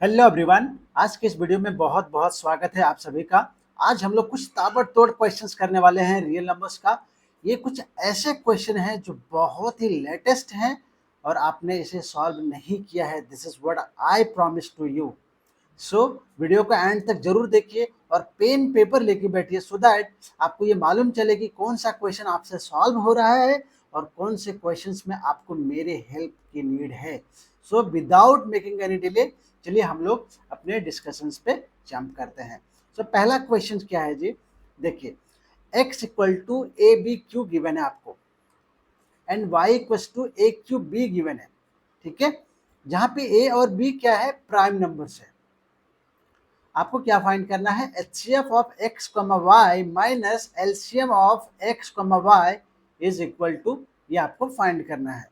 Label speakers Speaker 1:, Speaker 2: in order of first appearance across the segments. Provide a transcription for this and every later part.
Speaker 1: Hello everyone. आज के इस वीडियो में बहुत बहुत स्वागत है आप सभी का। आज हम लोग कुछ ताबड़तोड़ क्वेश्चंस करने वाले हैं रियल नंबर्स का। ये कुछ ऐसे क्वेश्चन हैं जो बहुत ही लेटेस्ट हैं और आपने इसे सॉल्व नहीं किया है। This is what I promise to you. So video को एंड तक जरूर देखिए और पेन पेपर लेके बैठिए सो दैट आपको ये मालूम चले कि कौन सा क्वेश्चन आपसे सॉल्व हो रहा है और कौन से क्वेश्चंस में आपको मेरे हेल्प की नीड है। So without making any delay चलिए हम लोग अपने डिस्कशंस पे जंप करते हैं। सो पहला क्वेश्चन क्या है जी, देखिए x equal to A B Q given है आपको and y equal to A Q B given है। ठीक है, जहां पे a और b क्या है, प्राइम नंबर्स है। आपको क्या फाइंड करना है, HCF of x comma y minus LCM of x comma y is equal to, ये आपको फाइंड करना है।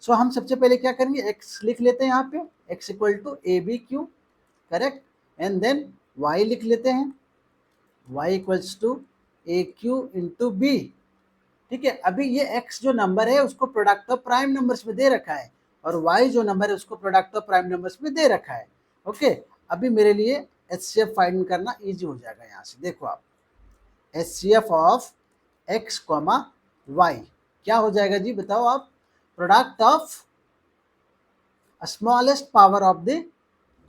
Speaker 1: सो हम सबसे पहले क्या करेंगे, x लिख लेते हैं यहाँ पे, x equal to A B Q, correct, and then y लिख लेते हैं, y equals to A Q into B. ठीक है, अभी ये x जो नंबर है उसको प्रोडक्ट ऑफ प्राइम नंबर्स में दे रखा है और y जो नंबर है उसको प्रोडक्ट ऑफ प्राइम नंबर्स में दे रखा है। ओके, अभी मेरे लिए एचसीएफ फाइंड करना इजी हो जाएगा। यहाँ से देखो आप, HCF of x comma y क्या हो जाएगा जी, बताओ आप, product of smallest power of the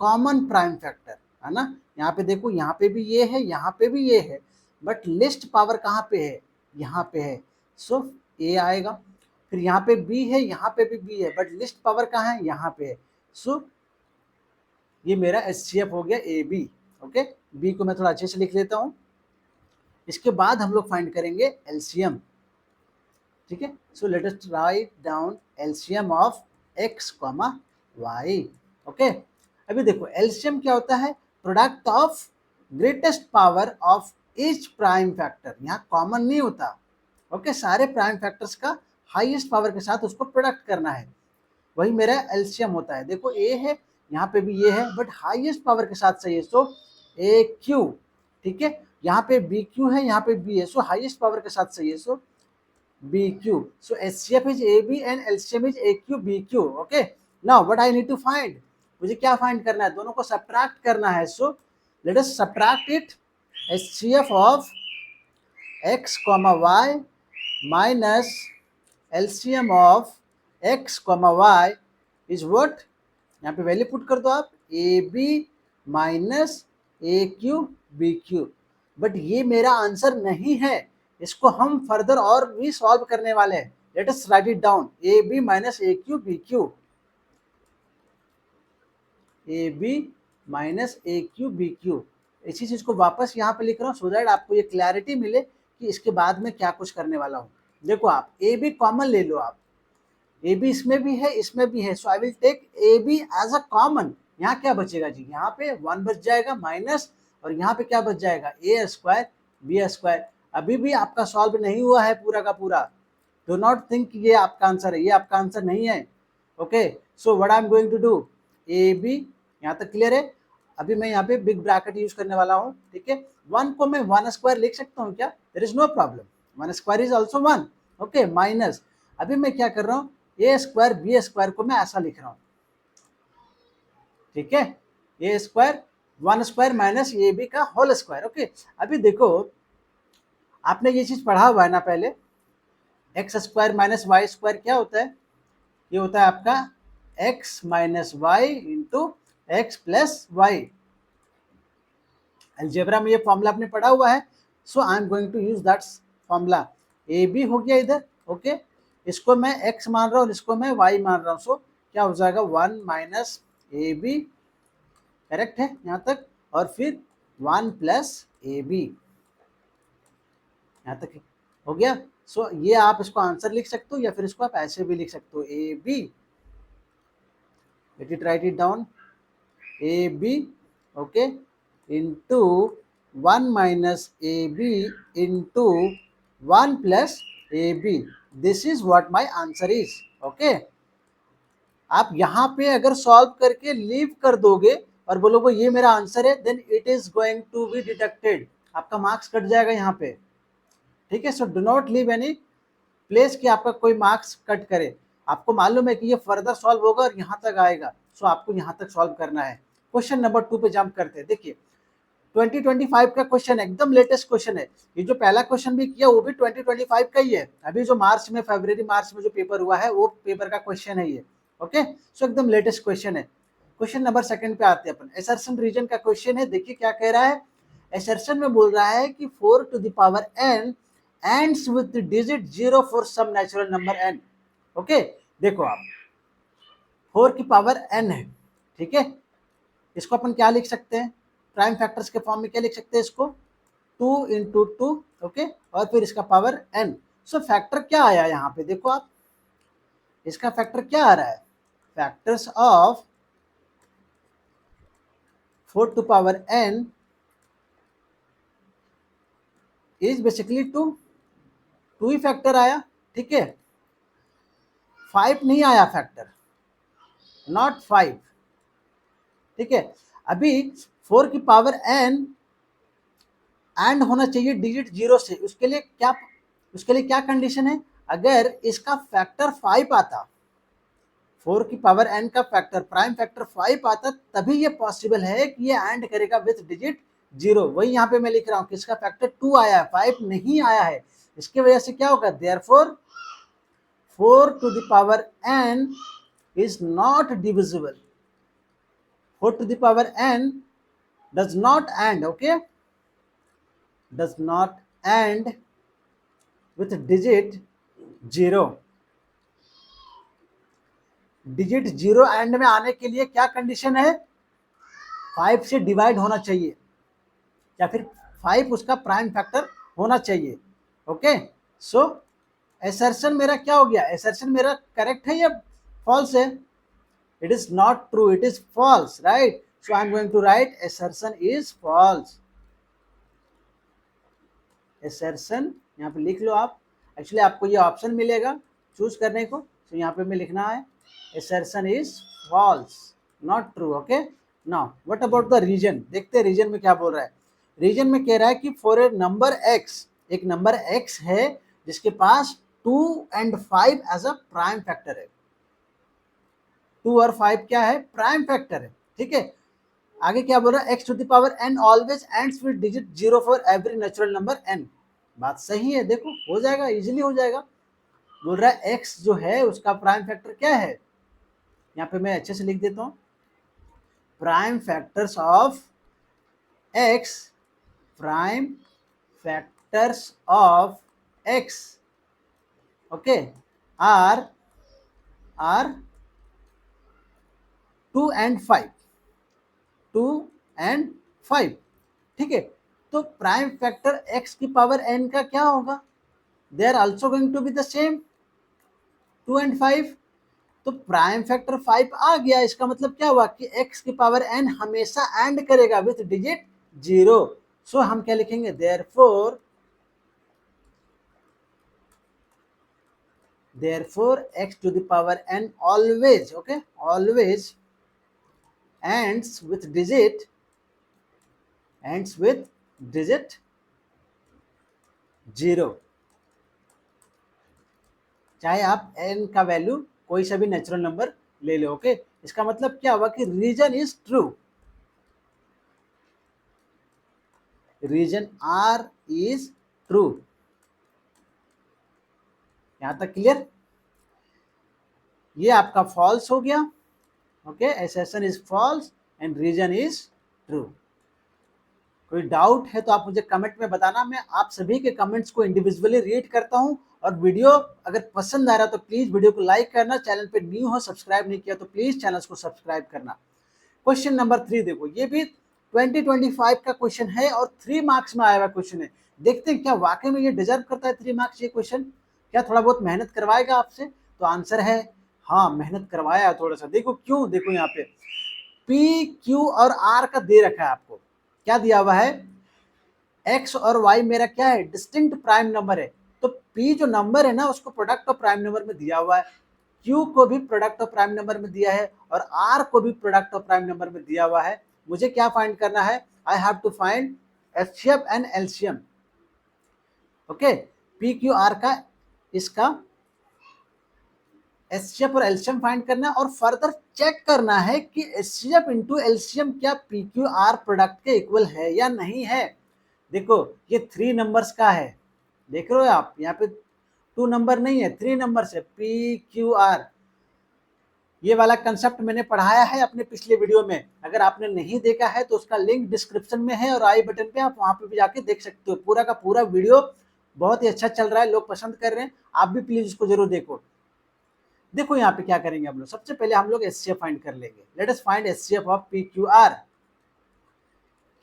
Speaker 1: common prime factor, है ना। यहाँ पे देखो, यहाँ पे भी ये है, यहाँ पे भी ये है, बट लिस्ट पावर कहाँ पे है, यहाँ पे है। सो ए आएगा, फिर यहाँ पे बी है, यहाँ पे भी बी है, बट लिस्ट पावर कहाँ है, यहाँ पे है। सो ये मेरा एचसीएफ हो गया ए बी। ओके, बी को मैं थोड़ा अच्छे से लिख लेता हूँ। इसके बाद हम लोग फाइंड करेंगे एलसीएम। ठीक है, so let us write down LCM of x comma y. Okay, अभी देखो एलसीएम क्या होता है, product of greatest power of each prime factor. यहाँ कॉमन नहीं होता। ओके, सारे प्राइम फैक्टर्स का हाईएस्ट पावर के साथ उसको प्रोडक्ट करना है, वही मेरा एलसीएम होता है। देखो ए है, यहाँ पे भी ये है, बट हाईएस्ट पावर के साथ चाहिए, सो ए क्यू। ठीक है, यहाँ पे बी क्यू है, यहाँ पे बी है, सो हाईएस्ट पावर के साथ चाहिए, सो BQ. So HCF is AB and LCM is AQ BQ. Okay. Now what I need to find? मुझे क्या फाइंड करना है, दोनों को सब्ट्रैक्ट करना है। So let us subtract it. HCF of x comma y minus LCM of x comma y is what, यहाँ पे वैल्यू पुट कर दो आप, AB minus AQ BQ। But ये मेरा आंसर नहीं है, इसको हम फर्दर और भी सॉल्व करने वाले हैं। Let us write it down, A B minus A Q B Q, A B minus A Q B Q. इसी चीज को वापस यहाँ पे लिख रहा हूँ सो दैट आपको ये क्लैरिटी मिले कि इसके बाद में क्या कुछ करने वाला हूँ। देखो आप, ए बी कॉमन ले लो आप, ए बी इसमें भी है, इसमें भी है, so I will take A B as a common. यहाँ क्या बचेगा जी, यहाँ पे 1 बच जाएगा माइनस, और यहाँ पे क्या बच जाएगा, ए स्क्वायर बी स्क्वायर। अभी भी आपका सॉल्व नहीं हुआ है पूरा का पूरा। डो नॉट थिंक ये आपका आंसर है, ये आपका आंसर नहीं है। Okay, so what I am going to do, A B, यहाँ तक क्लियर है। अभी मैं यहाँ पे बिग ब्रैकेट यूज करने वाला हूँ। ठीक है, 1 को मैं 1 स्क्वायर लिख सकता हूँ क्या, there is no problem, 1 square is also 1। Okay, minus, अभी मैं क्या कर रहा हूँ, ए स्क्वायर बी स्क्वायर को मैं ऐसा लिख रहा हूँ। ठीक है, A square 1 square minus A B का होल स्क्वायर। ओके, अभी देखो आपने ये चीज पढ़ा हुआ है ना पहले, X square minus Y square क्या होता है, ये होता है आपका X minus Y into X plus Y. Algebra में ये फॉर्मूला आपने पढ़ा हुआ है, so I am going to use that formula. A B हो गया इधर। ओके, इसको मैं एक्स मान रहा हूँ, इसको मैं वाई मान रहा हूँ, सो क्या हो जाएगा, 1 माइनस ए बी, करेक्ट है यहाँ तक, और फिर 1 प्लस ए बी, यहाँ तक हो गया। सो ये आप इसको आंसर लिख सकते हो या फिर इसको आप ऐसे भी लिख सकते हो, A B, let it write it down, A B, okay, into 1 minus A B into 1 plus A B. This is what my answer is. Okay, आप यहाँ पे अगर सॉल्व करके लीव कर दोगे और बोलोगे ये मेरा आंसर है, then it is going to be deducted, आपका मार्क्स कट जाएगा यहाँ पे। ठीक है, so do not leave any place कि आपका कोई मार्क्स कट करे। आपको मालूम है कि ये फर्दर सॉल्व होगा और यहाँ तक आएगा, सो आपको यहाँ तक सॉल्व करना है। क्वेश्चन नंबर 2 पे जंप करते हैं। देखिए 2025 का क्वेश्चन एकदम लेटेस्ट क्वेश्चन है। ये जो पहला क्वेश्चन भी किया वो भी 2025 का ही है, अभी जो फरवरी मार्च में जो पेपर हुआ है वो पेपर का क्वेश्चन है ये। ओके, सो एकदम लेटेस्ट क्वेश्चन है। क्वेश्चन नंबर 2 पे आते हैं अपन। एसर्शन रीजन का क्वेश्चन है। देखिए क्या कह रहा है, एसर्शन में बोल रहा है कि 4 to the power n ends with digit 0 for some natural number n। Okay, देखो आप 4 की पावर n है, ठीक है, इसको अपन क्या लिख सकते हैं, प्राइम फैक्टर्स के फॉर्म में क्या लिख सकते हैं इसको, 2 इंटू 2, ओके, और फिर इसका पावर n। सो फैक्टर क्या आया यहाँ पे, देखो आप इसका फैक्टर क्या आ रहा है, factors of 4 to power n is basically 2 ही फैक्टर आया, ठीक है, 5 नहीं आया फैक्टर, नॉट 5, ठीक है। अभी 4 की पावर n एंड होना चाहिए डिजिट 0 से, उसके लिए क्या कंडीशन है, अगर इसका फैक्टर 5 आता, 4 की पावर n का फैक्टर प्राइम फैक्टर 5 आता, तभी ये पॉसिबल है कि ये एंड करेगा विथ डिजिट 0। वही यहाँ पे मैं लिख रहा हूँ कि इसका फैक्टर 2 आया है, 5 नहीं आया है, इसकी वजह से क्या होगा, therefore 4 to the power n is not divisible, 4 to the power n does not end, okay, does not end with digit 0। Digit 0 and में आने के लिए क्या कंडीशन है, 5 से डिवाइड होना चाहिए या फिर 5 उसका प्राइम फैक्टर होना चाहिए। ओके, सो एसर्शन मेरा क्या हो गया, एसर्शन मेरा करेक्ट है या फॉल्स है, it is not true, it is false, right. So I am going to write assertion is false. Assertion यहाँ पे लिख लो आप, एक्चुअली आपको ये ऑप्शन मिलेगा चूज करने को, तो यहाँ पे मैं लिखना है assertion is false, not true, okay। now what about the region, देखते हैं रीजन में क्या बोल रहा है। रीजन में कह रहा है कि फॉर ए नंबर x, एक नंबर x है जिसके पास 2 and 5 as a prime factor है, 2 और 5 क्या है, प्राइम फैक्टर है, ठीक है। आगे क्या बोल रहा है, x to the power n always ends with digit 0 for every natural number n। बात सही है, देखो हो जाएगा, इजीली हो जाएगा। बोल रहा है x जो है उसका प्राइम फैक्टर क्या है, यहाँ पे मैं अच्छे से लिख देता हूँ, prime factors of x, prime factors of x, okay, are 2 and 5, 2 and 5, ठीक है। तो प्राइम फैक्टर x की पावर n का क्या होगा, they are also going to be the same, 2 and 5। तो प्राइम फैक्टर 5 आ गया, इसका मतलब क्या हुआ कि x की पावर n हमेशा एंड करेगा विथ डिजिट 0। सो हम क्या लिखेंगे, therefore x to the power n always, okay, always ends with digit 0। चाहे आप n का वैल्यू कोई सा भी नेचुरल नंबर ले लो, ओके। इसका मतलब क्या हुआ कि reason is true, reason r is true. यहां तक क्लियर, ये आपका फॉल्स हो गया, okay, assertion is false and reason is true. कोई डाउट है तो आप मुझे कमेंट में बताना, मैं आप सभी के कमेंट्स को इंडिविजुअली रीड करता हूं। और वीडियो अगर पसंद आ रहा तो प्लीज वीडियो को लाइक करना, चैनल पे न्यू हो सब्सक्राइब नहीं किया तो प्लीज चैनल को सब्सक्राइब करना। क्वेश्चन नंबर 3 देखो, ये भी 2025 का क्वेश्चन है और 3 मार्क्स में आया हुआ क्वेश्चन है। देखते हैं क्या वाकई में ये डिजर्व करता है 3 मार्क्स ये क्वेश्चन, क्या थोड़ा बहुत मेहनत करवाएगा आपसे, तो आंसर है हाँ, मेहनत करवाया थोड़ा सा। देखो क्यों, देखो यहाँ पे पी क्यू और आर का दे रखा है आपको, क्या दिया हुआ है, एक्स और वाई मेरा क्या है, डिस्टिंक्ट प्राइम नंबर है। तो पी जो नंबर है ना उसको प्रोडक्ट ऑफ प्राइम नंबर में दिया हुआ है, क्यू को भी प्रोडक्ट ऑफ प्राइम नंबर में दिया है और आर को भी प्रोडक्ट ऑफ प्राइम नंबर में दिया हुआ है। मुझे क्या फाइंड करना है, I have to find HCF and LCM, okay. P Q R का इसका एचसीएफ और एलसीएम फाइंड करना है और फर्दर चेक करना है कि एचसीएफ इंटू एलसीएम क्या पीक्यूआर प्रोडक्ट के इक्वल है या नहीं है। देखो ये 3 नंबर्स का है, देख रहे हो आप, यहाँ पे 2 नंबर नहीं है, 3 नंबर है पीक्यूआर। ये वाला कंसेप्ट मैंने पढ़ाया है अपने पिछले वीडियो में, अगर आपने नहीं देखा है तो उसका लिंक डिस्क्रिप्शन में है और आई बटन पे, आप वहां पे भी जाके देख सकते हो। पूरा का पूरा वीडियो बहुत ही अच्छा चल रहा है, लोग पसंद कर रहे हैं, आप भी प्लीज उसको जरूर देखो। देखो यहाँ पे क्या करेंगे हम लोग, सबसे पहले हम लोग एचसीएफ फाइंड कर लेंगे। Let us find HCF of PQR.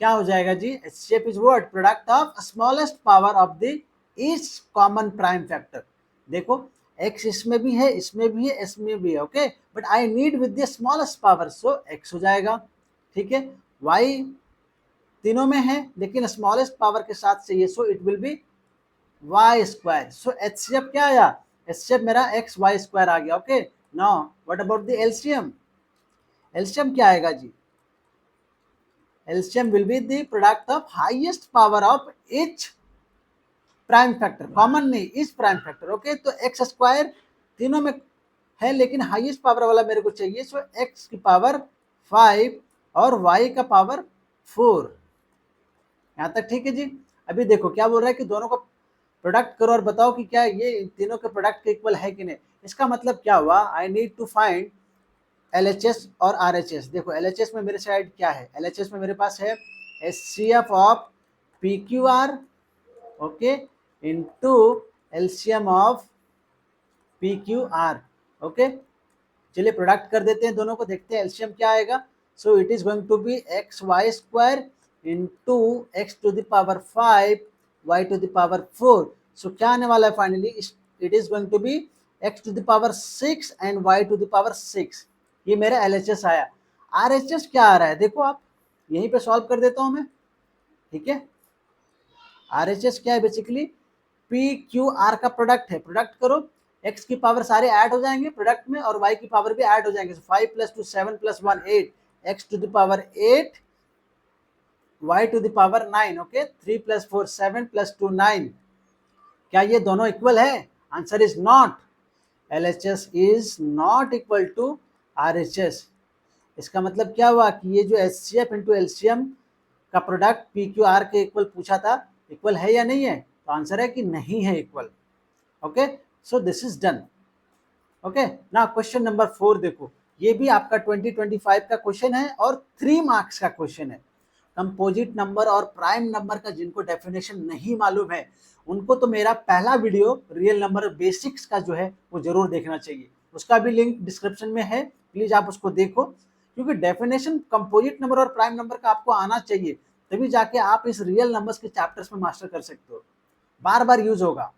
Speaker 1: क्या हो जाएगा जी, HCF is what, product of smallest power of the each common prime factor. देखो x इसमें भी है, इसमें भी है, इसमें भी है, okay, but I need with the smallest power, so x हो जाएगा। ठीक है, y तीनों में है लेकिन स्मॉलेस्ट पावर के साथ चाहिए, so it will be Y square. So HCF क्या आया, एचसीएफ मेरा एक्स वाई स्क्वायर आ गया। Okay, now what about the LCM, LCM क्या आएगा जी, LCM will be the product of highest power of each prime factor, common नहीं, each prime factor. Okay, तो एक्स स्क्वायर तीनों में है लेकिन हाईएस्ट पावर वाला मेरे को चाहिए, सो एक्स की पावर 5 और वाई का पावर 4। यहाँ तक ठीक है जी। अभी देखो क्या बोल रहा है कि दोनों को प्रोडक्ट करो और बताओ कि क्या ये तीनों के प्रोडक्ट के इक्वल है कि नहीं। इसका मतलब क्या हुआ, I need to find LHS और आरएचएस। देखो एलएचएस में मेरे साइड क्या है, एलएचएस में मेरे पास है HCF of PQR, okay, into LCM of PQR. Okay, चलिए प्रोडक्ट कर देते हैं दोनों को, देखते हैं एलसीएम क्या आएगा। So it is going to be x Y square into x to the power 5 y to the power 4। So क्या आने वाला है finally, it is going to be x to the power 6 and y to the power 6। ये मेरा LHS आया। RHS क्या आ रहा है, देखो आप, यहीं पे सॉल्व कर देता हूं मैं। ठीक है, आरएचएस क्या है, बेसिकली पी क्यू आर का प्रोडक्ट है, प्रोडक्ट करो, एक्स की पावर सारे ऐड हो जाएंगे प्रोडक्ट में और वाई की पावर भी ऐड हो जाएंगे। 5 + 2 7 + 1 8, x to the power 8 y to the power 9। Okay, 3 + 4 7 + 2 9। क्या ये दोनों इक्वल है, answer is not, LHS is not equal to RHS. इसका मतलब क्या हुआ कि ये जो एचसीएफ इंटू एलसीएम का प्रोडक्ट पीक्यूआर के इक्वल पूछा था, इक्वल है या नहीं है, तो आंसर है कि नहीं है equal. Okay, so this is done. Okay, ना क्वेश्चन नंबर 4 देखो, ये भी आपका 2025 का क्वेश्चन है और 3 मार्क्स का क्वेश्चन है। कंपोजिट नंबर और प्राइम नंबर का जिनको डेफिनेशन नहीं मालूम है उनको तो मेरा पहला वीडियो रियल नंबर बेसिक्स का जो है वो जरूर देखना चाहिए, उसका भी लिंक डिस्क्रिप्शन में है, प्लीज आप उसको देखो, क्योंकि डेफिनेशन कंपोजिट नंबर और प्राइम नंबर का आपको आना चाहिए, तभी जाके आप इस रियल नंबर्स के चैप्टर्स में मास्टर कर सकते हो, बार बार यूज होगा।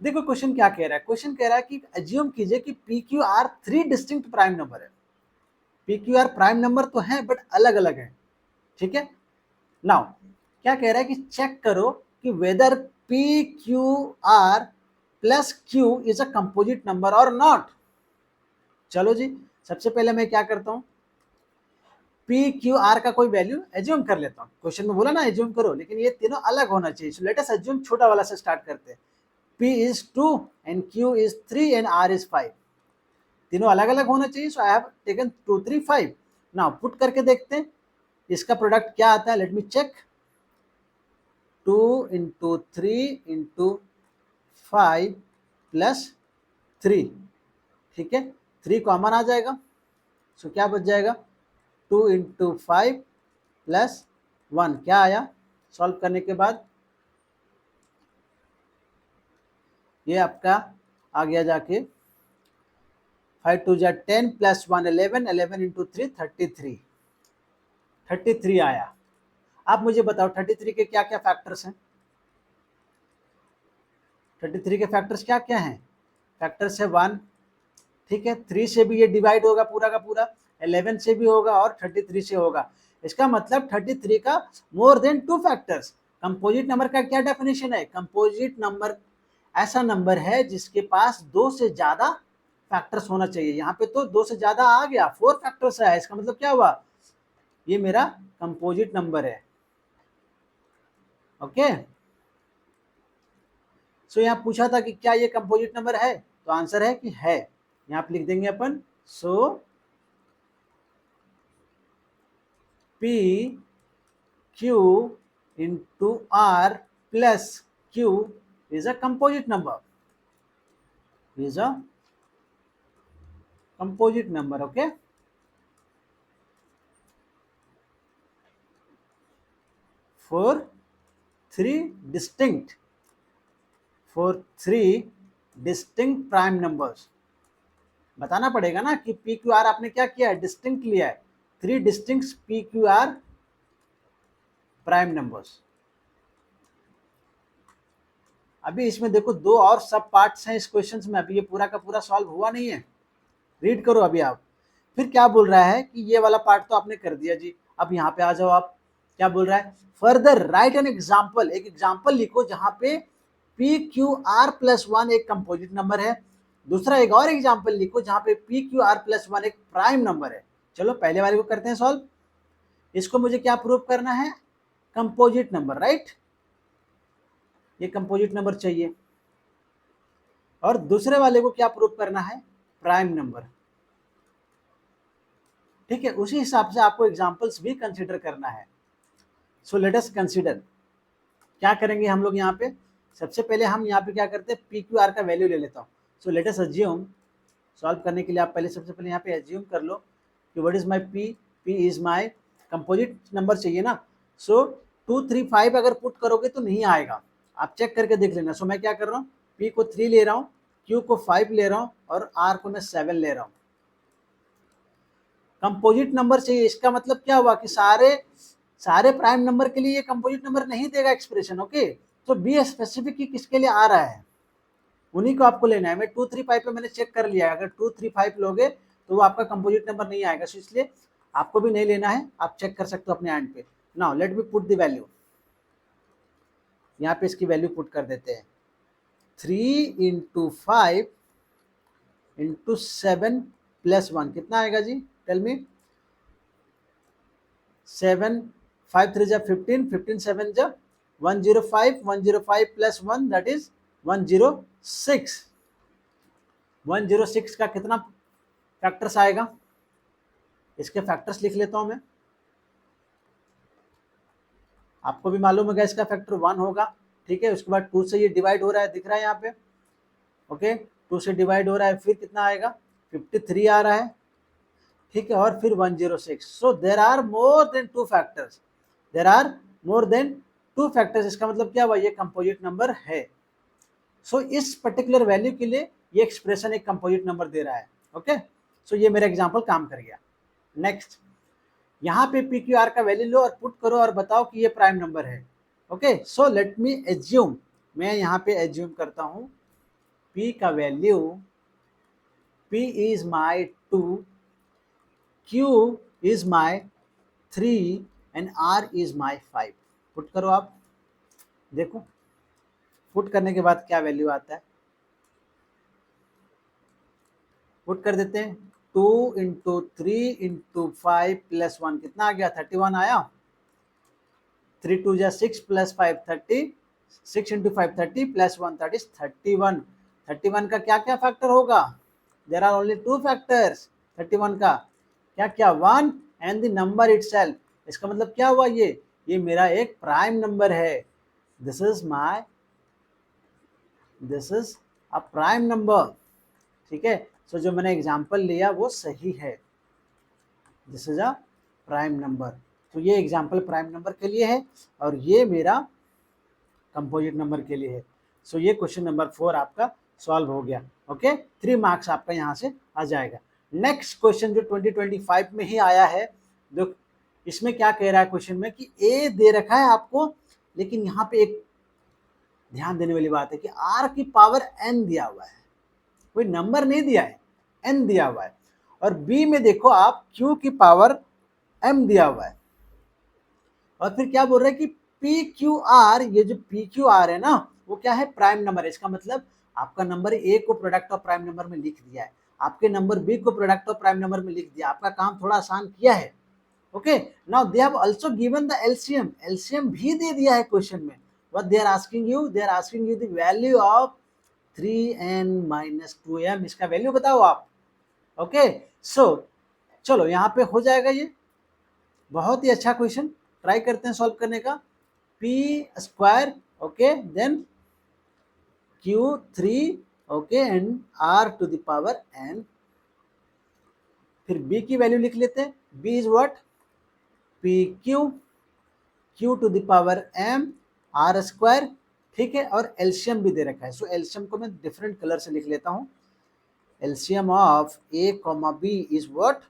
Speaker 1: देखो क्वेश्चन क्या कह रहा है, क्वेश्चन कह रहा है कि एज्यूम कीजिए कि P Q R 3 distinct prime number है। P Q R prime number तो है बट अलग अलग है। ठीक है, नाउ क्या कह रहा है कि चेक करो कि whether P Q are plus Q is a composite number और नॉट। चलो जी, सबसे पहले मैं क्या करता हूं, पी क्यू आर का कोई वैल्यू एज्यूम कर लेता हूं। क्वेश्चन में बोला ना एज्यूम करो, लेकिन ये तीनों अलग होना चाहिए। सो लेट अस एज्यूम छोटा वाला से स्टार्ट करते हैं। P is 2 and Q is 3 and R is 5, तीनों अलग अलग होना चाहिए। So I have taken 2 3 5। Now put करके देखते हैं इसका प्रोडक्ट क्या आता है, लेट मी चेक। 2 × 3 × 5 + 3, ठीक है, 3 कॉमन आ जाएगा, सो क्या बच जाएगा, 2 × 5 + 1 क्या आया, सॉल्व करने के बाद ये आपका आ गया जाके 5 2 जा 10 + 1 11, 11 × 3 33, 33 आया। आप मुझे बताओ 33 के क्या क्या फैक्टर्स हैं, 33 के फैक्टर्स क्या क्या हैं, फैक्टर्स है 1, ठीक है, 3 से भी ये डिवाइड होगा पूरा का पूरा, 11 से भी होगा और 33 से होगा। इसका मतलब 33 का मोर देन 2 फैक्टर्स। कंपोजिट नंबर का क्या डेफिनेशन है, कंपोजिट नंबर ऐसा नंबर है जिसके पास 2 से ज्यादा फैक्टर्स होना चाहिए। यहाँ पे तो 2 से ज्यादा आ गया, 4 फैक्टर्स है, इसका मतलब क्या हुआ, ये मेरा कंपोजिट नंबर है। ओके, सो यहाँ पूछा था कि क्या ये कंपोजिट नंबर है, तो आंसर है कि है, यहाँ पे लिख देंगे अपन, so P Q into R plus Q is a composite number, is a composite number. Okay, for three distinct prime numbers. बताना पड़ेगा ना कि पी क्यू आर आपने क्या किया है, डिस्टिंक्ट लिया है, 3 distinct P Q R prime numbers. अभी इसमें देखो 2 और सब पार्ट्स हैं इस क्वेश्चन में, अभी ये पूरा का पूरा सॉल्व हुआ नहीं है, रीड करो अभी आप। फिर क्या बोल रहा है कि ये वाला पार्ट तो आपने कर दिया जी, अब यहाँ पे आ जाओ आप, क्या बोल रहा है, फर्दर राइट एन एग्जाम्पल, एक एग्जाम्पल लिखो जहां पे P Q are plus one एक कंपोजिट नंबर है, दूसरा एक और एग्जाम्पल लिखो जहां पे P Q are plus one एक प्राइम नंबर है। चलो पहले वाले को करते हैं सॉल्व। इसको मुझे क्या प्रूव करना है, कंपोजिट नंबर, राइट, ये कंपोजिट नंबर चाहिए। और दूसरे वाले को क्या प्रूव करना है, प्राइम नंबर। ठीक है, उसी हिसाब से आपको एग्जाम्पल्स भी कंसिडर करना है। सो लेट अस कंसिडर, क्या करेंगे हम लोग यहाँ पे, सबसे पहले हम यहाँ पे क्या करते हैं, पी क्यू आर का वैल्यू ले लेता हूँ। सो लेट अस अज्यूम, सॉल्व करने के लिए आप पहले सबसे पहले यहाँ पे अज्यूम कर लो कि what is my P, P is my composite number चाहिए ना। सो 2 3 5 अगर पुट करोगे तो नहीं आएगा, आप चेक करके देख लेना। सो मैं क्या कर रहा हूँ, पी को 3 ले रहा हूँ, क्यू को 5 ले रहा हूँ और आर को मैं 7 ले रहा हूँ। कंपोजिट नंबर चाहिए, इसका मतलब क्या हुआ कि सारे प्राइम नंबर के लिए ये कंपोजिट नंबर नहीं देगा एक्सप्रेशन। ओके, तो बी स्पेसिफिक की किसके लिए आ रहा है, उन्हीं को आपको लेना है। मैं 2 3 5 पे मैंने चेक कर लिया है, अगर 2 3 5 लोगे तो वो आपका कंपोजिट नंबर नहीं आएगा, सो इसलिए आपको भी नहीं लेना है, आप चेक कर सकते हो अपने एंड पे। Now let me put the value, यहाँ पे इसकी वैल्यू पुट कर देते हैं, 3 इंटू 5 इंटू 7 प्लस 1 कितना आएगा जी, टेल मी। 7 5 3 जा 15, 15 7 जा 105, 105 प्लस 1 दैट इज 106। 106 का कितना फैक्टर्स आएगा, इसके फैक्टर्स लिख लेता हूं मैं, आपको भी मालूम होगा इसका फैक्टर 1 होगा। ठीक है, उसके बाद 2 से ये डिवाइड हो रहा है, दिख रहा है यहाँ पे। ओके, 2 से डिवाइड हो रहा है, फिर कितना आएगा, 53 आ रहा है। ठीक है, और फिर 106। So there are more than 2 factors, there are more than 2 factors. इसका मतलब क्या हुआ, ये कंपोजिट नंबर है। सो इस पर्टिकुलर वैल्यू के लिए ये एक्सप्रेशन एक कंपोजिट नंबर दे रहा है। ओके, सो ये मेरा एग्जांपल काम कर गया। नेक्स्ट, यहाँ पे पी क्यू आर का वैल्यू लो और पुट करो और बताओ कि ये प्राइम नंबर है। Okay, so let me assume, मैं यहाँ पे एज्यूम करता हूँ पी का value, P is my 2, Q is my 3 and R is my 5। Put करो आप, देखो पुट करने के बाद क्या वैल्यू आता है, पुट कर देते हैं। 2 इंटू 3 इंटू 5 प्लस 1 कितना आ गया, 31 आया। 3 2 जा 6 plus 5 30, 6 into 5 30 plus 1 that is 31। 31 का क्या क्या फैक्टर होगा, देयर आर ओनली 2 फैक्टर्स। 31 का क्या क्या, 1 एंड द नंबर इटसेल्फ। इसका मतलब क्या हुआ, ये मेरा एक प्राइम नंबर है, this is a prime number. ठीक है, सो जो मैंने एग्जांपल लिया वो सही है, this is a prime number. तो ये एग्जांपल प्राइम नंबर के लिए है और ये मेरा कंपोजिट नंबर के लिए है। सो ये क्वेश्चन नंबर 4 आपका सॉल्व हो गया। ओके, 3 मार्क्स आपका यहाँ से आ जाएगा। नेक्स्ट क्वेश्चन जो 2025 में ही आया है, जो इसमें क्या कह रहा है क्वेश्चन में कि ए दे रखा है आपको, लेकिन यहाँ पे एक ध्यान देने वाली बात है कि आर की पावर एन दिया हुआ है, कोई नंबर नहीं दिया है, एन दिया हुआ है। और बी में देखो आप क्यू की पावर एम दिया हुआ है, और फिर क्या बोल रहे हैं कि पी क्यू आर, ये जो पी क्यू आर है ना वो क्या है, प्राइम नंबर है। इसका मतलब आपका नंबर ए को प्रोडक्ट ऑफ प्राइम नंबर में लिख दिया है, आपके नंबर बी को प्रोडक्ट ऑफ प्राइम नंबर में लिख दिया, आपका काम थोड़ा आसान किया है। Okay, now they have also given the LCM, LCM भी दे दिया है क्वेश्चन में। What they are asking you, they are asking you the value of 3n - 2m। इसका वैल्यू बताओ आप, ओके, सो चलो यहाँ पे हो जाएगा ये, बहुत ही अच्छा क्वेश्चन, ट्राई करते हैं सॉल्व करने का। P square, okay, then Q3, okay, and R to the power n। फिर B की वैल्यू लिख लेते हैं, B is what, PQ, Q to the power m R square, ठीक है, और एलसीएम भी दे रखा है। सो एलसीएम को मैं डिफरेंट कलर से लिख लेता हूँ। LCM of A, B is what?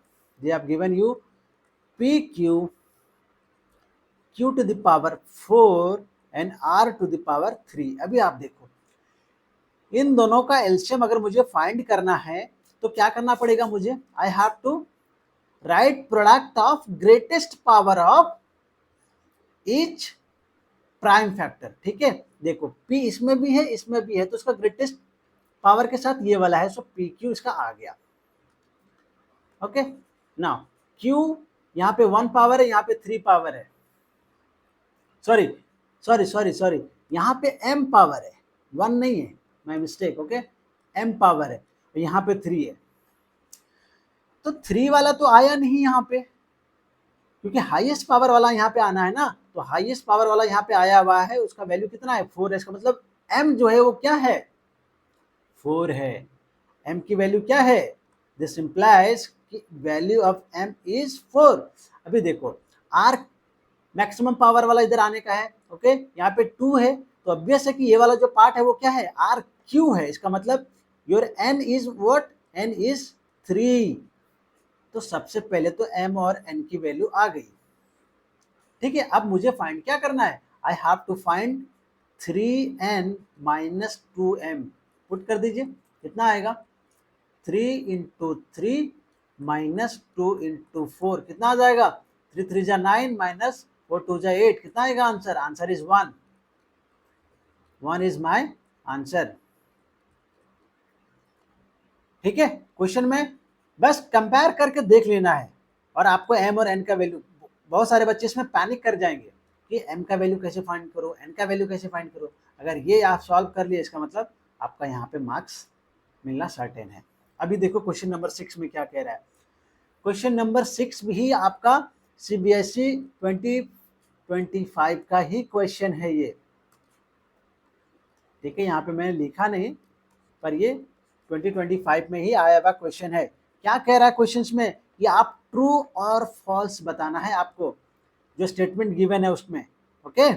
Speaker 1: They have given you PQ, Q to the power 4 and R to the power 3। अभी आप देखो, इन दोनों का एलसीएम अगर मुझे फाइंड करना है तो क्या करना पड़ेगा मुझे, I have to write product of greatest power of each prime factor, ठीक है। देखो P इसमें भी है, इसमें भी है, तो उसका ग्रेटेस्ट पावर के साथ ये वाला है, सो PQ इसका आ गया। ओके, नाउ Q यहाँ पे 1 पावर है, यहाँ पे 3 पावर है, सॉरी सॉरी सॉरी सॉरी, यहाँ पे m पावर है, 1 नहीं है, my mistake, okay, m power है, यहाँ पे 3 है। तो 3 वाला तो आया नहीं यहाँ पे, क्योंकि हाईएस्ट पावर वाला यहाँ पे आना है ना, तो हाईएस्ट पावर वाला यहाँ पे आया हुआ है, उसका वैल्यू कितना है, 4 है। इसका मतलब m जो है वो क्या है, 4 है। m की वैल्यू क्या है, दिस इंप्लाइज कि वैल्यू ऑफ m इज 4। अभी देखो r मैक्सिमम पावर वाला इधर आने का है, ओके, यहाँ पे 2 है, तो ऑब्वियस है कि ये वाला जो पार्ट है वो क्या है, आर क्यू है। इसका मतलब your N is what, N is 3। तो सबसे पहले तो एम और एन की वैल्यू आ गई, ठीक है। अब मुझे फाइंड क्या करना है, I have to find 3n minus 2m। Put कर दीजिए, कितना आएगा, 3 इंटू 3 माइनस 2 इंटू 4, कितना आ जाएगा, 3 3 जा 9 माइनस 4 2 जा 8, कितना आएगा answer, answer is 1। 1 is my answer, ठीक है। क्वेश्चन में बस कंपेयर करके देख लेना है, और आपको m और n का वैल्यू, बहुत सारे बच्चे इसमें पैनिक कर जाएंगे कि m का वैल्यू कैसे फाइंड करो, n का वैल्यू कैसे फाइंड करो। अगर ये आप सॉल्व कर लिए, इसका मतलब आपका यहाँ पे मार्क्स मिलना सर्टेन है। अभी देखो क्वेश्चन नंबर 6 में क्या कह रहा है। क्वेश्चन नंबर 6 भी आपका CBSE 2025 का ही क्वेश्चन है ये, ठीक है। यहाँ पे मैंने लिखा नहीं, पर ये 2025 में ही आया हुआ क्वेश्चन है। क्या कह रहा है क्वेश्चन में, कि आप ट्रू और फॉल्स बताना है आपको, जो स्टेटमेंट गिवन है उसमें, ओके,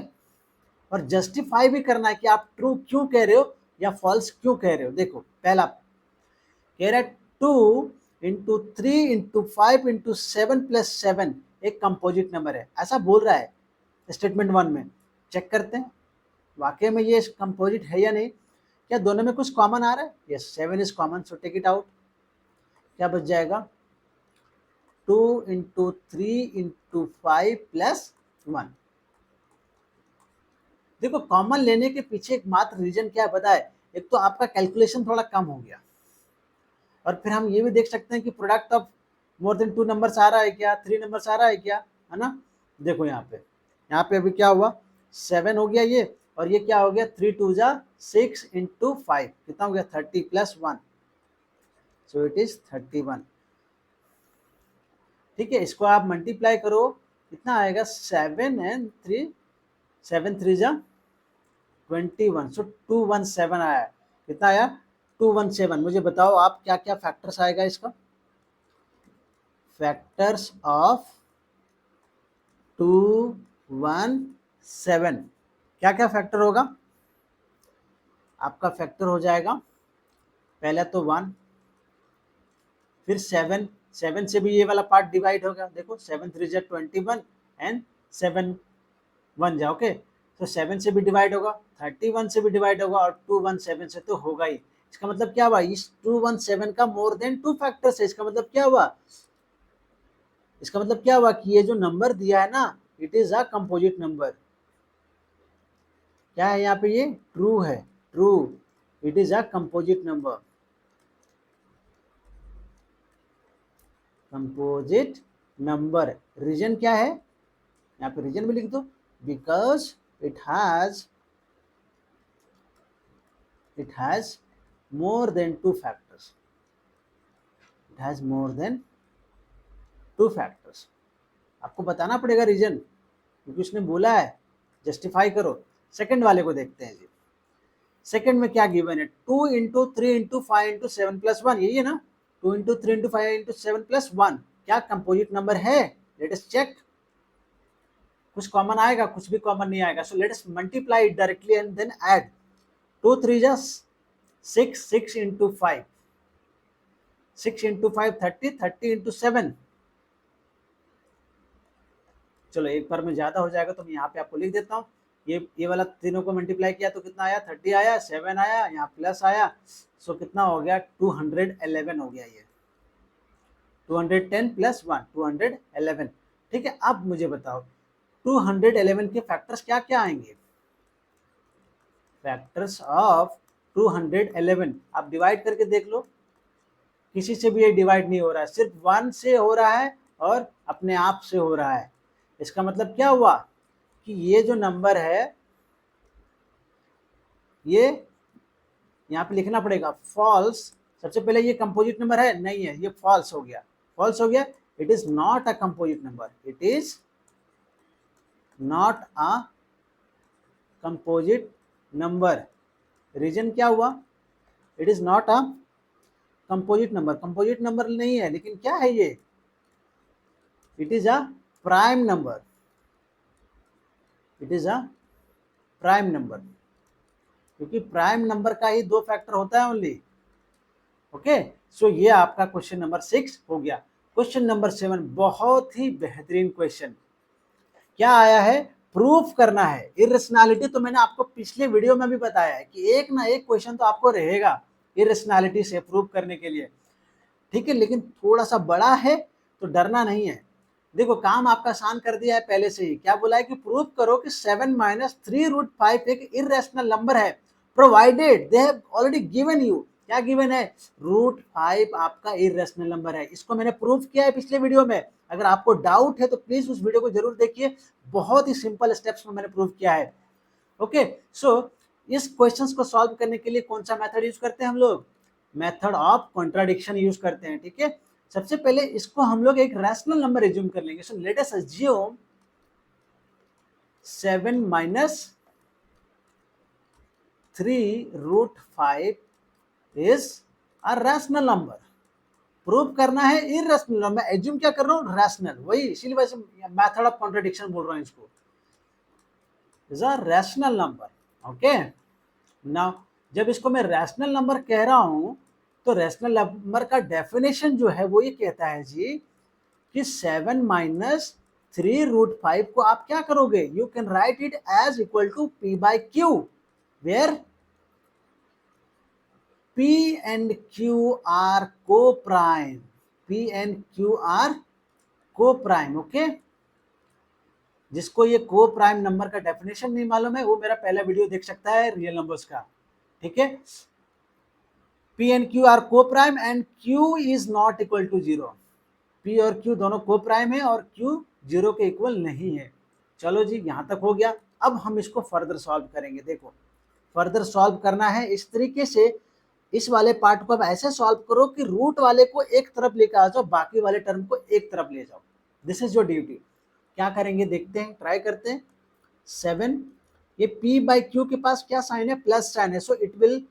Speaker 1: और जस्टिफाई भी करना है कि आप ट्रू क्यों कह रहे हो या फॉल्स क्यों कह रहे हो। देखो पहला कह रहा है 2 इंटू 3 इंटू 5 इंटू 7 प्लस 7 एक कंपोजिट नंबर है, ऐसा बोल रहा है स्टेटमेंट 1 में। चेक करते हैं वाकई में ये कंपोजिट है या नहीं, क्या दोनों में कुछ कॉमन आ रहा है, yes 7 is common, so take it out. क्या बच जाएगा, 2 इंटू 3 इंटू 5 प्लस 1। देखो कॉमन लेने के पीछे एक मात्र रीजन क्या पता है, एक तो आपका कैलकुलेशन थोड़ा कम हो गया, और फिर हम ये भी देख सकते हैं कि product of more than 2 numbers आ रहा है क्या, 3 नंबर्स आ रहा है क्या, है ना। देखो यहाँ पे अभी क्या हुआ, 7 हो गया ये, और ये क्या हो गया, 3 2 जा 6 इंटू 5, कितना हो गया, 30 प्लस 1, सो इट इज 31, ठीक है। इसको आप मल्टीप्लाई करो, कितना आएगा, 7 एंड 3, 7 3 जा 21, सो 217 आया, कितना आया, 217। मुझे बताओ आप क्या क्या फैक्टर्स आएगा इसका, फैक्टर्स ऑफ 217, क्या क्या फैक्टर होगा, आपका फैक्टर हो जाएगा पहले तो 1, फिर 7, 7 से भी ये वाला पार्ट डिवाइड होगा, देखो 7 3 जा 21 एंड 7 1 जा, ओके, तो 7 से भी डिवाइड होगा, 31 से भी डिवाइड होगा, और 217 से तो होगा ही। इसका मतलब क्या हुआ, इस 217 का मोर देन 2 फैक्टर्स है। इसका मतलब क्या हुआ, इसका मतलब क्या हुआ कि ये जो नंबर दिया है ना, it is a composite number. क्या है यहाँ पे, ये ट्रू है, true, it is a composite number, composite number. Reason क्या है, यहाँ पे रीजन भी लिख दो, because it has more than 2 factors, it has more than 2 factors. आपको बताना पड़ेगा रीजन, क्योंकि उसने बोला है जस्टिफाई करो। सेकंड वाले को देखते हैं जी। सेकंड में क्या गिवन है, 2 इंटू 3 इंटू 5 इंटू 7 प्लस 1, यही है ना। 2 इंटू 3 इंटू 5 इंटू 7 प्लस 1 क्या कंपोजिट नंबर है? Let us check. कुछ कॉमन आएगा, कुछ भी कॉमन नहीं आएगा। So let us multiply it directly and then add. 2 3 जा 6, 6 इंटू 5, 6 इंटू 5 30, 30 इंटू 7। चलो एक बार में ज्यादा हो जाएगा तो मैं यहाँ पे आपको लिख देता हूँ। ये वाला तीनों को मल्टीप्लाई किया तो कितना आया, 30 आया, 7 आया, यहाँ प्लस आया। सो कितना हो गया, 211 हो गया। ये 210 प्लस 1 211। ठीक है, अब मुझे बताओ 211 के फैक्टर्स क्या क्या आएंगे? फैक्टर्स ऑफ 211 आप डिवाइड करके देख लो, किसी से भी ये डिवाइड नहीं हो रहा है, सिर्फ 1 से हो रहा है और अपने आप से हो रहा है। इसका मतलब क्या हुआ कि ये जो नंबर है ये यहाँ पे लिखना पड़ेगा फॉल्स। सबसे पहले ये कंपोजिट नंबर है, नहीं है, ये फॉल्स हो गया। फॉल्स हो गया, it is not a composite number, it is not a composite number. Reason क्या हुआ, it is not a composite number. Composite number नहीं है, लेकिन क्या है ये, it is a prime number, it is a prime number, क्योंकि prime number का ही 2 फैक्टर होता है ओनली। ओके, सो ये आपका क्वेश्चन नंबर 6 हो गया। क्वेश्चन नंबर 7 बहुत ही बेहतरीन क्वेश्चन। क्या आया है, प्रूफ करना है इरेशनैलिटी। तो मैंने आपको पिछले वीडियो में भी बताया है कि एक ना एक क्वेश्चन तो आपको रहेगा इरेशनैलिटी से प्रूफ करने के लिए। ठीक है, लेकिन थोड़ा सा बड़ा है तो डरना नहीं है। देखो काम आपका आसान कर दिया है पहले से ही। क्या बोला है कि प्रूफ करो कि 7 माइनस 3√5 एक इरेशनल नंबर है, provided they have already given you. क्या गिवन है, √5 आपका इरेशनल नंबर है। इसको मैंने प्रूफ किया है पिछले वीडियो में। अगर आपको डाउट है तो प्लीज उस वीडियो को जरूर देखिए, बहुत ही सिंपल स्टेप्स में मैंने प्रूफ किया है। ओके, सो इस क्वेश्चंस को सॉल्व करने के लिए कौन सा मेथड यूज करते हैं हम लोग, मेथड ऑफ कॉन्ट्राडिक्शन यूज करते हैं। ठीक है, सबसे पहले इसको हम लोग एक रैशनल नंबर एज्यूम कर लेंगे। सो let us assume 7 minus 3√5 is a rational number. Prove करना है इररेशनल नंबर, मैं एज्यूम क्या कर रहा हूँ, रैशनल, वही इसीलिए वैसे मेथड ऑफ कॉन्ट्राडिक्शन बोल रहा हूँ इसको, is a rational number. Okay, now जब इसको मैं रैशनल नंबर कह रहा हूं तो रैशनल नंबर का डेफिनेशन जो है वो ये कहता है जी कि 7 माइनस 3√5 को आप क्या करोगे, you can write it as equal to P by Q, where P and Q are co-prime, P and Q are co-prime। Okay, जिसको ये को प्राइम नंबर का डेफिनेशन नहीं मालूम है वो मेरा पहला वीडियो देख सकता है रियल नंबर्स का। ठीक है, P and Q are co-prime and Q is not equal to 0। P और Q दोनों co-prime है और Q 0 के इक्वल नहीं है। चलो जी, यहाँ तक हो गया। अब हम इसको फर्दर सॉल्व करेंगे। देखो फर्दर सॉल्व करना है इस तरीके से, इस वाले पार्ट को अब ऐसे सॉल्व करो कि रूट वाले को एक तरफ लेकर आ जाओ, बाकी वाले टर्म को एक तरफ ले जाओ। This is your duty. क्या करेंगे देखते हैं, ट्राई करते हैं। 7, ये P बाई Q के पास क्या साइन है, प्लस साइन है, so it will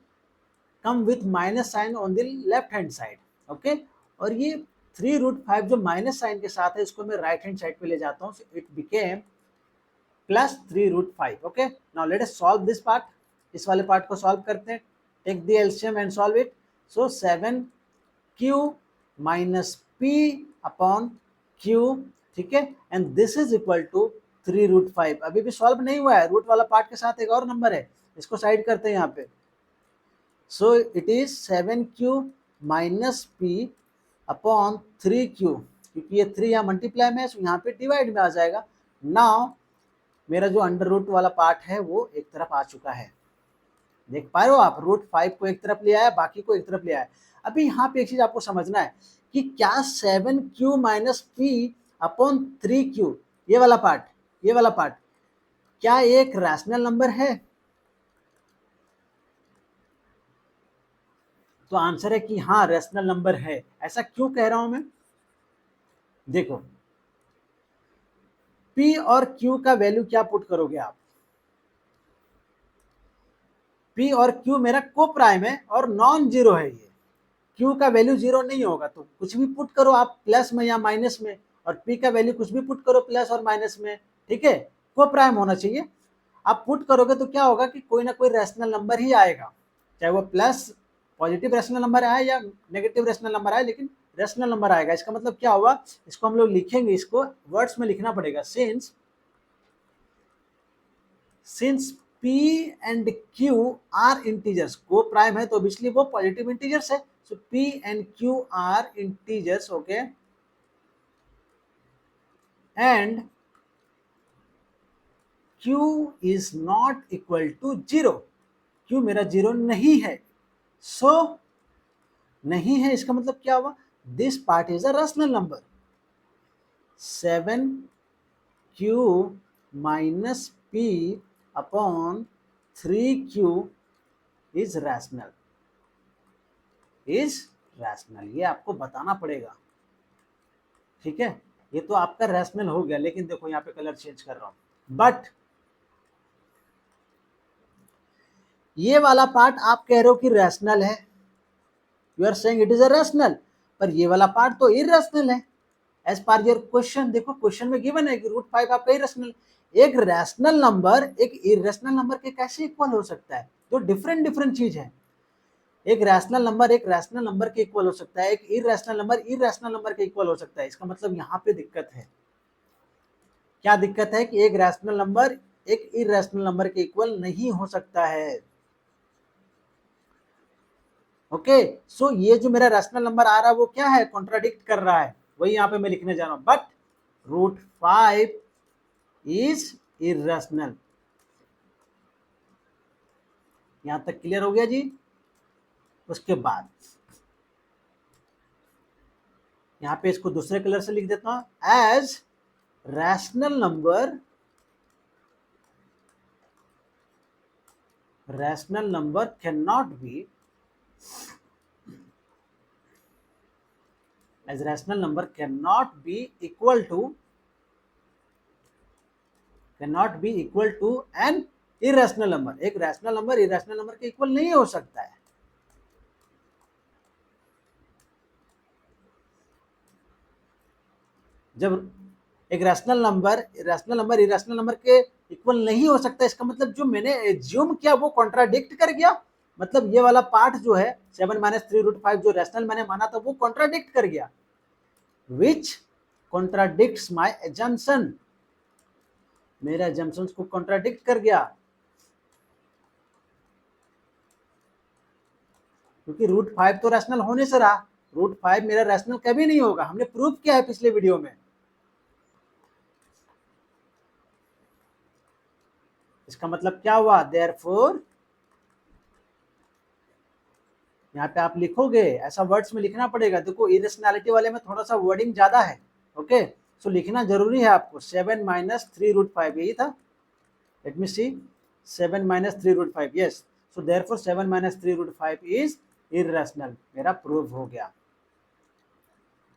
Speaker 1: come with minus sign on the left hand side. Okay, और ये 3√5 जो माइनस साइन के साथ है इसको मैं राइट हैंड साइड पे ले जाता हूँ, so it became plus 3√5। Okay, now let us solve this part. इस वाले पार्ट को सॉल्व करते हैं, take the LCM and solve it. So 7Q minus P upon Q, ठीक है, and this is equal to 3√5। अभी भी सॉल्व नहीं हुआ है, रूट वाला पार्ट के साथ एक और नंबर है, इसको साइड करते हैं यहाँ पे। So it is 7Q minus P upon 3Q, क्योंकि ये 3 यहाँ मल्टीप्लाई में है तो यहाँ पे डिवाइड में आ जाएगा। नाउ मेरा जो अंडर रूट वाला पार्ट है वो एक तरफ आ चुका है, देख पा रहे हो आप, √5 को एक तरफ ले आया, बाकी को एक तरफ ले आया। अभी यहाँ पे एक चीज आपको समझना है कि क्या 7Q minus P upon 3Q, ये वाला पार्ट, ये वाला पार्ट क्या एक रैशनल नंबर है? तो आंसर है कि हाँ रैशनल नंबर है। ऐसा क्यों कह रहा हूं मैं, देखो P और Q का वैल्यू क्या पुट करोगे आप, P और Q मेरा को प्राइम है और नॉन जीरो है, ये Q का वैल्यू जीरो नहीं होगा तो कुछ भी पुट करो आप प्लस में या माइनस में, और P का वैल्यू कुछ भी पुट करो प्लस और माइनस में, ठीक है, को प्राइम होना चाहिए। आप पुट करोगे तो क्या होगा कि कोई ना कोई रैशनल नंबर ही आएगा, चाहे वो प्लस पॉजिटिव रैशनल नंबर आए या नेगेटिव रैशनल नंबर आए, लेकिन रैशनल नंबर आएगा। इसका मतलब क्या हुआ, इसको हम लोग लिखेंगे, इसको वर्ड्स में लिखना पड़ेगा, since P and Q are integers, coprime है तो ऑब्वियसली वो पॉजिटिव इंटीजर्स है, so P and Q are integers, okay, and Q is not equal to zero, Q मेरा जीरो नहीं है, सो नहीं है, इसका मतलब क्या हुआ, this part is a rational number, 7Q minus P upon 3Q is rational, ये आपको बताना पड़ेगा, ठीक है। ये तो आपका रैशनल हो गया, लेकिन देखो यहाँ पे कलर चेंज कर रहा हूं, बट ये वाला पार्ट आप कह रहे हो कि रैशनल है, you are saying it is a rational, पर ये वाला पार्ट तो इरैशनल है एज पर योर क्वेश्चन। देखो क्वेश्चन में गिवन है कि √5 आपका इरैशनल, एक रैशनल नंबर एक इरैशनल नंबर के कैसे इक्वल हो सकता है, तो डिफरेंट डिफरेंट चीज है, एक रैशनल नंबर एक रैशनल नंबर के इक्वल हो सकता है, एक इरैशनल नंबर इरैशनल नंबर के इक्वल हो सकता है। इसका मतलब यहाँ पे दिक्कत है, क्या दिक्कत है कि एक रैशनल नंबर एक इरैशनल नंबर के इक्वल नहीं हो सकता है, ओके। सो ये जो मेरा रैशनल नंबर आ रहा है वो क्या है, कॉन्ट्राडिक्ट कर रहा है, वही यहाँ पे मैं लिखने जा रहा हूं, बट √5 इज इरैशनल। यहां तक क्लियर हो गया जी। उसके बाद यहां पे इसको दूसरे कलर से लिख देता हूं, as rational number can not be, as rational number cannot be equal to an irrational number, एक रैशनल नंबर इरेशनल नंबर के इक्वल नहीं हो सकता है। जब एक रैशनल नंबर इरेशनल नंबर के इक्वल नहीं हो सकता, इसका मतलब जो मैंने एज्यूम किया वो कॉन्ट्राडिक्ट कर गया, मतलब ये वाला पार्ट जो है 7 - 3√5 जो रैशनल मैंने माना था वो कॉन्ट्राडिक्ट कर गया, विच कॉन्ट्राडिक्ट्स माय एजम्पशन, मेरे एजम्पशंस को कॉन्ट्राडिक्ट कर गया, क्योंकि √5 तो रैशनल होने से रहा, √5 मेरा रैशनल कभी नहीं होगा, हमने प्रूव किया है पिछले वीडियो में। इसका मतलब क्या हुआ, देयरफॉर यहाँ पे आप लिखोगे, ऐसा वर्ड्स में लिखना पड़ेगा, देखो इरेशनैलिटी वाले में थोड़ा सा वर्डिंग ज्यादा है, ओके, सो लिखना जरूरी है आपको, 7 - 3√5 यही था, let me see, 7 - 3√5, yes, so therefore 7 - 3√5 is irrational, मेरा प्रूव हो गया,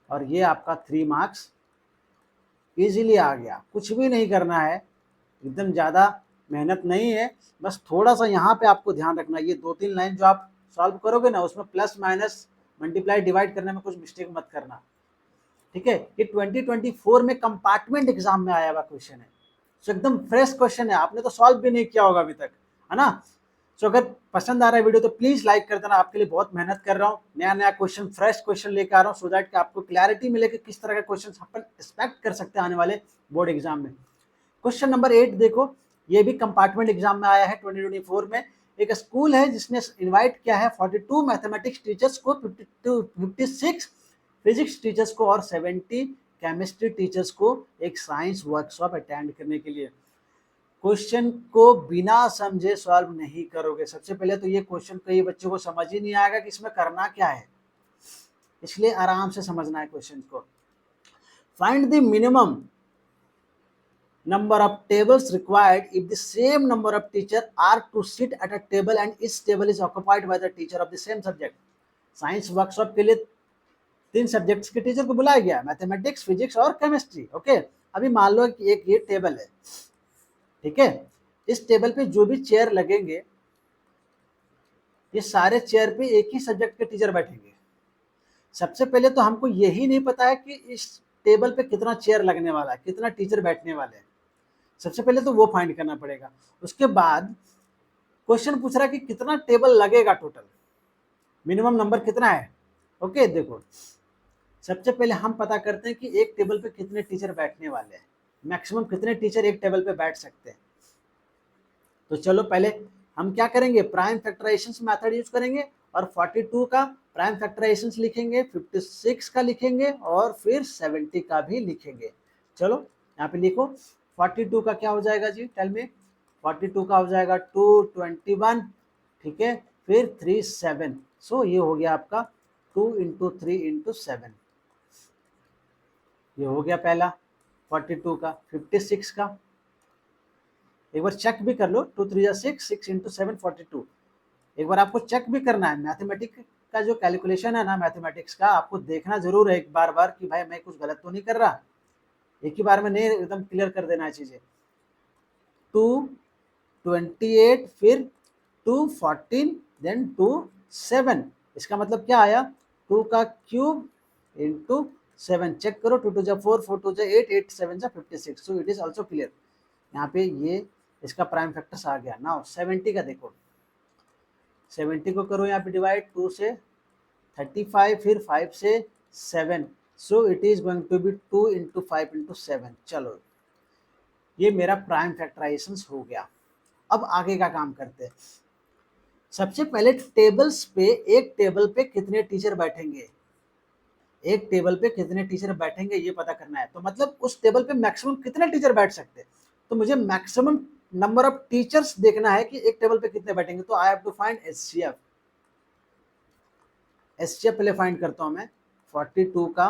Speaker 1: और ये आपका 3 मार्क्स इजीली आ गया, कुछ भी नहीं करना है, एकदम ज़्यादा मेहनत नहीं है, बस थोड़ा सा यहाँ पे आपको ध्यान रखना, ये 2-3 लाइन जो आप सॉल्व करोगे ना उसमें प्लस माइनस मल्टीप्लाई डिवाइड करने में कुछ मिस्टेक मत करना, ठीक है। ये 2024 में कंपार्टमेंट एग्जाम में आया हुआ क्वेश्चन है, तो एकदम फ्रेश क्वेश्चन है, आपने तो सॉल्व भी नहीं किया होगा अभी तक, है ना। तो अगर पसंद आ रहा है वीडियो तो प्लीज लाइक कर देना, आपके लिए बहुत मेहनत कर रहा हूँ, नया नया क्वेश्चन फ्रेश क्वेश्चन लेकर आ रहा हूँ, सो दैट कि आपको क्लैरिटी मिले कि किस तरह का क्वेश्चन अपन एक्सपेक्ट कर सकते हैं आने वाले बोर्ड एग्जाम में। क्वेश्चन नंबर 8 देखो, ये भी कंपार्टमेंट एग्जाम में आया है 2024 में, एक स्कूल है जिसने इनवाइट किया है 42 मैथमेटिक्स टीचर्स को, 56 फिजिक्स टीचर्स को और 70 केमिस्ट्री टीचर्स को एक साइंस वर्कशॉप अटेंड करने के लिए। क्वेश्चन को बिना समझे सॉल्व नहीं करोगे, सबसे पहले तो ये क्वेश्चन कई बच्चों को समझ ही नहीं आएगा कि इसमें करना क्या है, इसलिए आराम से समझना है क्वेश्चन को। Find the minimum number of tables required if the same number of teachers are to sit at a table and each table is occupied by the teacher of the same subject। Science workshop के लिए 3 subjects के teacher को बुलाया गया, mathematics, physics और chemistry. Okay, अभी मान लो कि एक ये टेबल है, ठीक है, इस टेबल पे जो भी चेयर लगेंगे, ये सारे चेयर पे एक ही सब्जेक्ट के टीचर बैठेंगे। सबसे पहले तो हमको यही नहीं पता है कि इस टेबल पे कितना चेयर लगने वाला है, कितना टीचर बैठने वाले हैं। सबसे पहले तो वो फाइंड करना पड़ेगा। उसके बाद क्वेश्चन पूछ रहा है कि कितना टेबल लगेगा टोटल, मिनिमम नंबर कितना है। ओके, देखो सबसे पहले हम पता करते हैं कि एक टेबल पे कितने टीचर बैठने वाले हैं, मैक्सिमम कितने टीचर एक टेबल पे बैठ सकते हैं। तो चलो पहले हम क्या करेंगे, प्राइम फैक्टराइजेशन मेथड यूज करेंगे और 42 का प्राइम फैक्टराइजेशन लिखेंगे, 56 का लिखेंगे और फिर 70 का भी लिखेंगे। चलो यहाँ पे लिखो, 42 का क्या हो जाएगा जी, टेल में। 42 का हो जाएगा 221, ठीक है, फिर 37। सो ये हो गया आपका 2 इंटू 3 इंटू 7, ये हो गया पहला 42 का। 56 का एक बार चेक भी कर लो, 2 3 जा 6, 6 इंटू 7 42। एक बार आपको चेक भी करना है, मैथमेटिक्स का जो कैलकुलेशन है ना, मैथमेटिक्स का आपको देखना जरूर है एक बार बार कि भाई मैं कुछ गलत तो नहीं कर रहा, एक ही बार में नहीं एकदम क्लियर कर देना है चीजें। 228 फिर 214 देन 27, इसका मतलब क्या आया, 2 का क्यूब इंटू 7। चेक करो, 2 2 जा 4, 4 2 जा 8, 8 7 जा 56। सो इट इज ऑल्सो क्लियर। यहाँ पे ये इसका प्राइम फैक्टर्स आ गया। नाउ 70 का देखो, 70 को करो यहाँ पे डिवाइड, 2 से 35, फिर 5 से 7। So it is going to be 2 into 5 into 7। चलो ये मेरा प्राइम फैक्टराइजेशन हो गया। अब आगे का काम करते हैं। सबसे पहले टेबल्स पे, एक टेबल पे कितने टीचर बैठेंगे, एक टेबल पे कितने टीचर बैठेंगे ये पता करना है। तो मतलब उस टेबल पे मैक्सिमम कितने टीचर बैठ सकते हैं, तो मुझे मैक्सिमम नंबर ऑफ टीचर्स देखना है कि एक टेबल पे कितने बैठेंगे। तो I have to find HCF. HCF पहले फाइंड करता हूं मैं, 42 का,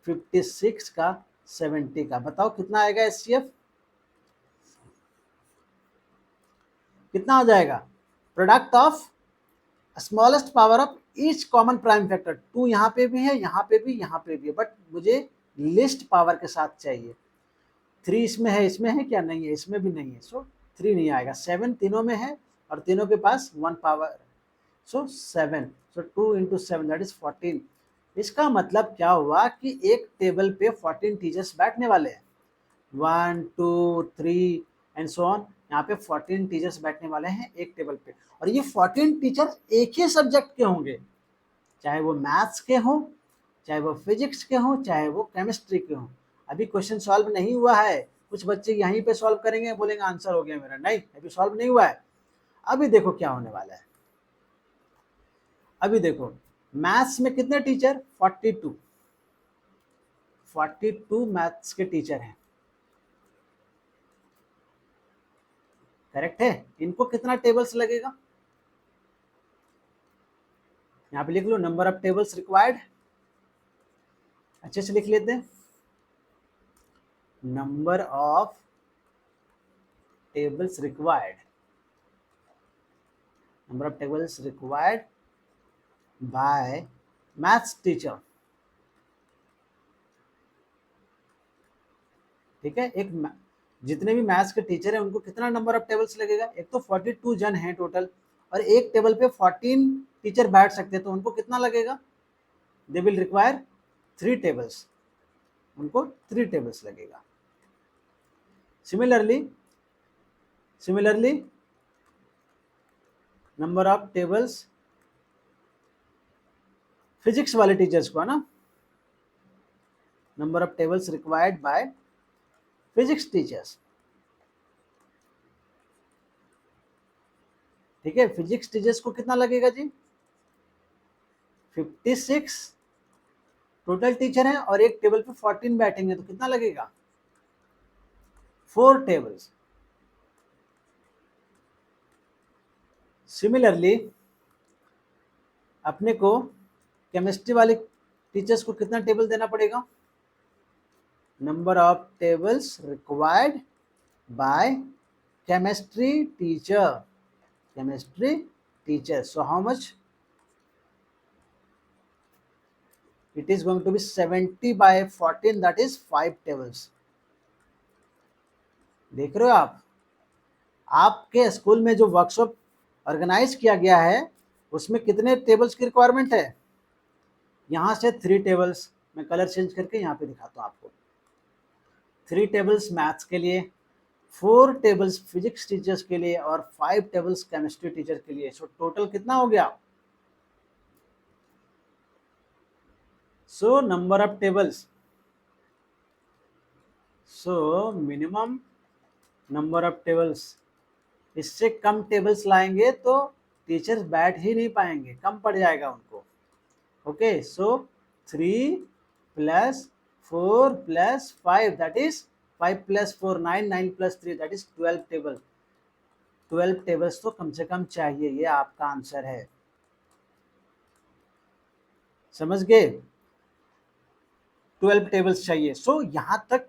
Speaker 1: 56 का, 70 का। बताओ कितना आएगा एचसीएफ, कितना आ जाएगा, product of smallest power of each common prime factor. 2 यहाँ पे भी है, यहाँ पे भी, यहाँ पे भी है, बट मुझे लिस्ट पावर के साथ चाहिए। 3 इसमें है क्या, नहीं है, इसमें भी नहीं है। सो 3 नहीं आएगा। 7 तीनों में है और तीनों के पास 1 power, so 7। So 2 into 7 that is 14। इसका मतलब क्या हुआ कि एक टेबल पे 14 टीचर्स बैठने वाले हैं, 1 2 3 एंड सो ऑन। यहाँ पे 14 टीचर्स बैठने वाले हैं एक टेबल पे, और ये 14 टीचर्स एक ही सब्जेक्ट के होंगे, चाहे वो मैथ्स के हों, चाहे वो फिजिक्स के हों, चाहे वो केमिस्ट्री के हों। अभी क्वेश्चन सॉल्व नहीं हुआ है, कुछ बच्चे यहीं पे सॉल्व करेंगे, बोलेंगे आंसर हो गया मेरा, नहीं अभी सॉल्व नहीं हुआ है। अभी देखो क्या होने वाला है। अभी देखो मैथ्स में कितने टीचर, 42, 42 मैथ्स के टीचर हैं, करेक्ट है। इनको कितना टेबल्स लगेगा, यहाँ पे लिख लो, नंबर ऑफ टेबल्स रिक्वायर्ड। अच्छे से लिख लेते हैं, number of tables required, number of tables required by maths teacher, ठीक है। एक जितने भी मैथ्स के टीचर हैं उनको कितना नंबर ऑफ टेबल्स लगेगा, एक तो 42 जन हैं टोटल, और एक टेबल पे 14 टीचर बैठ सकते हैं, तो उनको कितना लगेगा, दे विल रिक्वायर 3 टेबल्स, उनको 3 टेबल्स लगेगा। Similarly number of tables physics वाले टीचर्स को है ना, number of tables required by physics teachers, ठीक है। फिजिक्स टीचर्स को कितना लगेगा जी, 56 टोटल टीचर हैं और एक टेबल पे 14 बैठेंगे, तो कितना लगेगा, 4 टेबल्स। सिमिलरली अपने को केमिस्ट्री वाले टीचर्स को कितना टेबल देना पड़ेगा, number of tables required by chemistry teacher, chemistry teacher. So how much, It is going to be 70 by 14, that is 5 tables. देख रहे हो आप, आपके स्कूल में जो वर्कशॉप ऑर्गेनाइज किया गया है उसमें कितने टेबल्स की रिक्वायरमेंट है? यहाँ से 3 टेबल्स, मैं कलर चेंज करके यहाँ पे दिखाता हूँ आपको। 3 टेबल्स मैथ्स के लिए, 4 टेबल्स फिजिक्स टीचर्स के लिए और 5 टेबल्स केमिस्ट्री टीचर के लिए। सो टोटल कितना हो गया? So number of tables, so minimum number of tables, इससे कम टेबल्स लाएंगे तो टीचर्स बैठ ही नहीं पाएंगे, कम पड़ जाएगा उनको। Okay, so 3 + 4 + 5, that is 5 + 4 9, 9 + 3 that is 12 table. 12 tables तो कम से कम चाहिए, ये आपका आंसर है। समझ गए? 12 टेबल्स चाहिए। सो यहाँ तक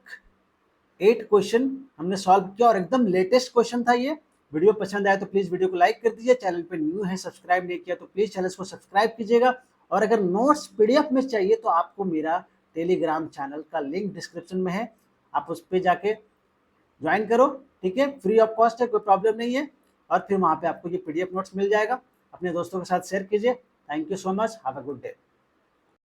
Speaker 1: 8 क्वेश्चन हमने सॉल्व किया और एकदम लेटेस्ट क्वेश्चन था ये। वीडियो पसंद आया तो प्लीज़ वीडियो को लाइक कर दीजिए। चैनल पे न्यू है, सब्सक्राइब नहीं किया तो प्लीज़ चैनल को सब्सक्राइब कीजिएगा। और अगर नोट्स पीडीएफ में चाहिए तो आपको मेरा टेलीग्राम चैनल का लिंक डिस्क्रिप्शन में है, आप उस पर जाके ज्वाइन करो, ठीक है? फ्री ऑफ कॉस्ट है, कोई प्रॉब्लम नहीं है। और फिर वहाँ पे आपको ये पीडीएफ नोट्स मिल जाएगा। अपने दोस्तों के साथ शेयर कीजिए। Thank you so much, have a good day.